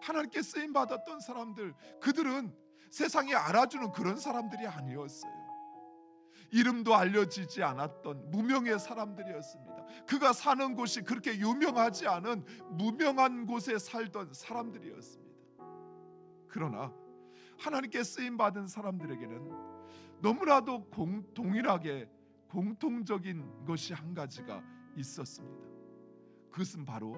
하나님께 쓰임 받았던 사람들, 그들은 세상이 알아주는 그런 사람들이 아니었어요. 이름도 알려지지 않았던 무명의 사람들이었습니다. 그가 사는 곳이 그렇게 유명하지 않은 무명한 곳에 살던 사람들이었습니다. 그러나 하나님께 쓰임 받은 사람들에게는 너무나도 동일하게 공통적인 것이 한 가지가 있었습니다. 그것은 바로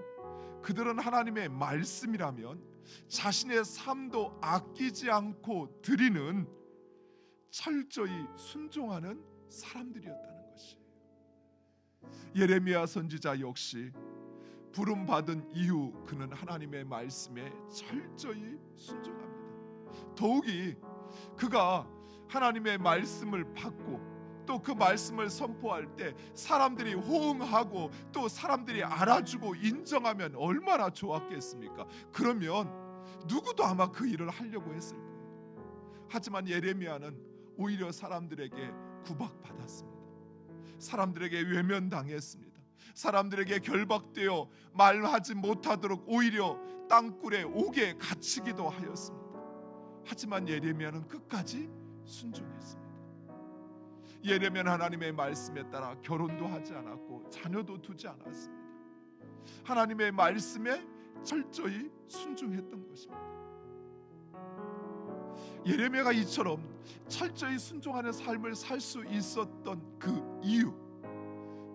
그들은 하나님의 말씀이라면 자신의 삶도 아끼지 않고 드리는 철저히 순종하는 사람들이었다는 것이에요. 예레미야 선지자 역시 부름 받은 이후 그는 하나님의 말씀에 철저히 순종합니다. 더욱이 그가 하나님의 말씀을 받고 또 그 말씀을 선포할 때 사람들이 호응하고 또 사람들이 알아주고 인정하면 얼마나 좋았겠습니까? 그러면 누구도 아마 그 일을 하려고 했을 거예요. 하지만 예레미야는 오히려 사람들에게 구박받았습니다. 사람들에게 외면당했습니다. 사람들에게 결박되어 말하지 못하도록 오히려 땅굴에 옥에 갇히기도 하였습니다. 하지만 예레미야는 끝까지 순종했습니다. 예레미야는 하나님의 말씀에 따라 결혼도 하지 않았고 자녀도 두지 않았습니다. 하나님의 말씀에 철저히 순종했던 것입니다. 예레미야가 이처럼 철저히 순종하는 삶을 살 수 있었던 그 이유,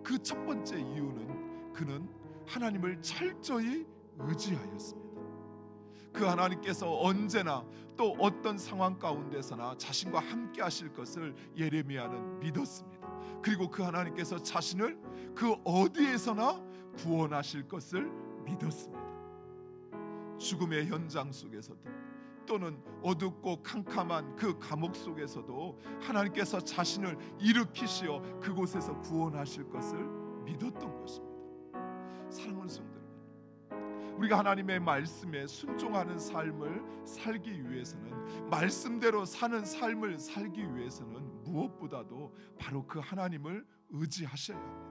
그 첫 번째 이유는 그는 하나님을 철저히 의지하였습니다. 그 하나님께서 언제나 또 어떤 상황 가운데서나 자신과 함께 하실 것을 예레미야는 믿었습니다. 그리고 그 하나님께서 자신을 그 어디에서나 구원하실 것을 믿었습니다. 죽음의 현장 속에서도 또는 어둡고 캄캄한 그 감옥 속에서도 하나님께서 자신을 일으키시어 그곳에서 구원하실 것을 믿었던 것입니다. 사랑하는 성도, 우리가 하나님의 말씀에 순종하는 삶을 살기 위해서는, 말씀대로 사는 삶을 살기 위해서는 무엇보다도 바로 그 하나님을 의지하셔야 합니다.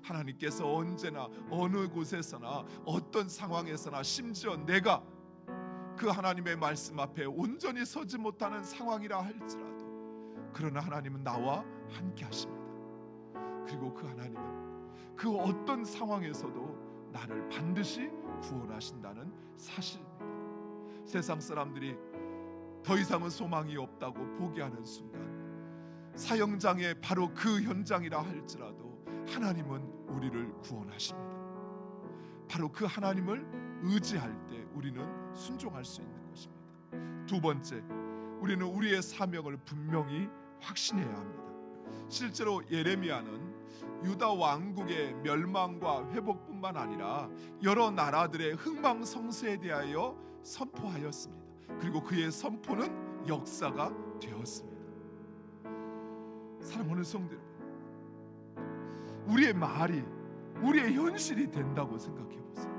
하나님께서 언제나 어느 곳에서나 어떤 상황에서나 심지어 내가 그 하나님의 말씀 앞에 온전히 서지 못하는 상황이라 할지라도 그러나 하나님은 나와 함께 하십니다. 그리고 그 하나님은 그 어떤 상황에서도 나를 반드시 구원하신다는 사실입니다. 세상 사람들이 더 이상은 소망이 없다고 포기하는 순간, 사형장의 바로 그 현장이라 할지라도 하나님은 우리를 구원하십니다. 바로 그 하나님을 의지할 때 우리는 순종할 수 있는 것입니다. 두 번째, 우리는 우리의 사명을 분명히 확신해야 합니다. 실제로 예레미야는 유다 왕국의 멸망과 회복뿐만 아니라 여러 나라들의 흥망성쇠에 대하여 선포하였습니다. 그리고 그의 선포는 역사가 되었습니다. 사랑하는 성도 여러분, 우리의 말이 우리의 현실이 된다고 생각해 보세요.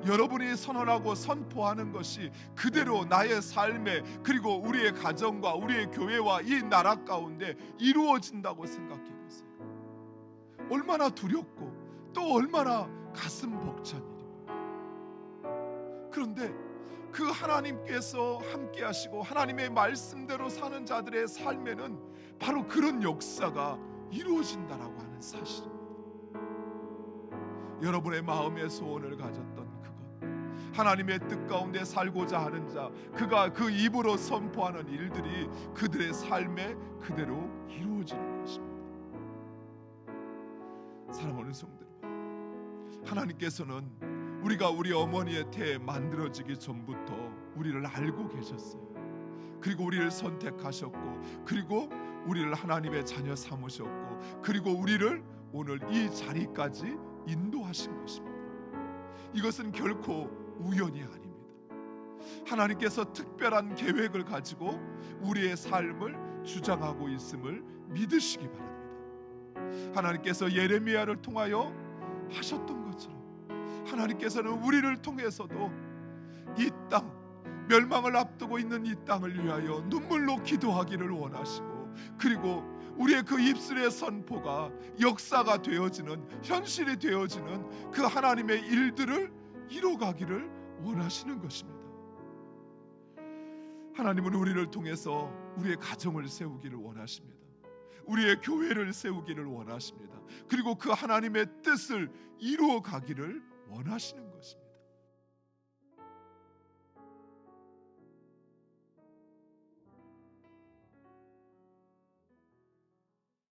여러분이 선언하고 선포하는 것이 그대로 나의 삶에, 그리고 우리의 가정과 우리의 교회와 이 나라 가운데 이루어진다고 생각해 보세요. 얼마나 두렵고 또 얼마나 가슴 벅찬 일입니다. 그런데 그 하나님께서 함께 하시고 하나님의 말씀대로 사는 자들의 삶에는 바로 그런 역사가 이루어진다라고 하는 사실입니다. 여러분의 마음의 소원을 가졌던 그것, 하나님의 뜻 가운데 살고자 하는 자, 그가 그 입으로 선포하는 일들이 그들의 삶에 그대로 이루어지는 것입니다. 사랑하는 성도 여러분, 하나님께서는 우리가 우리 어머니의 태에 만들어지기 전부터 우리를 알고 계셨어요. 그리고 우리를 선택하셨고, 그리고 우리를 하나님의 자녀 삼으셨고, 그리고 우리를 오늘 이 자리까지 인도하신 것입니다. 이것은 결코 우연이 아닙니다. 하나님께서 특별한 계획을 가지고 우리의 삶을 주장하고 있음을 믿으시기 바랍니다. 하나님께서 예레미야를 통하여 하셨던 것처럼 하나님께서는 우리를 통해서도 이 땅, 멸망을 앞두고 있는 이 땅을 위하여 눈물로 기도하기를 원하시고, 그리고 우리의 그 입술의 선포가 역사가 되어지는, 현실이 되어지는 그 하나님의 일들을 이루어가기를 원하시는 것입니다. 하나님은 우리를 통해서 우리의 가정을 세우기를 원하십니다. 우리의 교회를 세우기를 원하십니다. 그리고 그 하나님의 뜻을 이루어 가기를 원하시는 것입니다.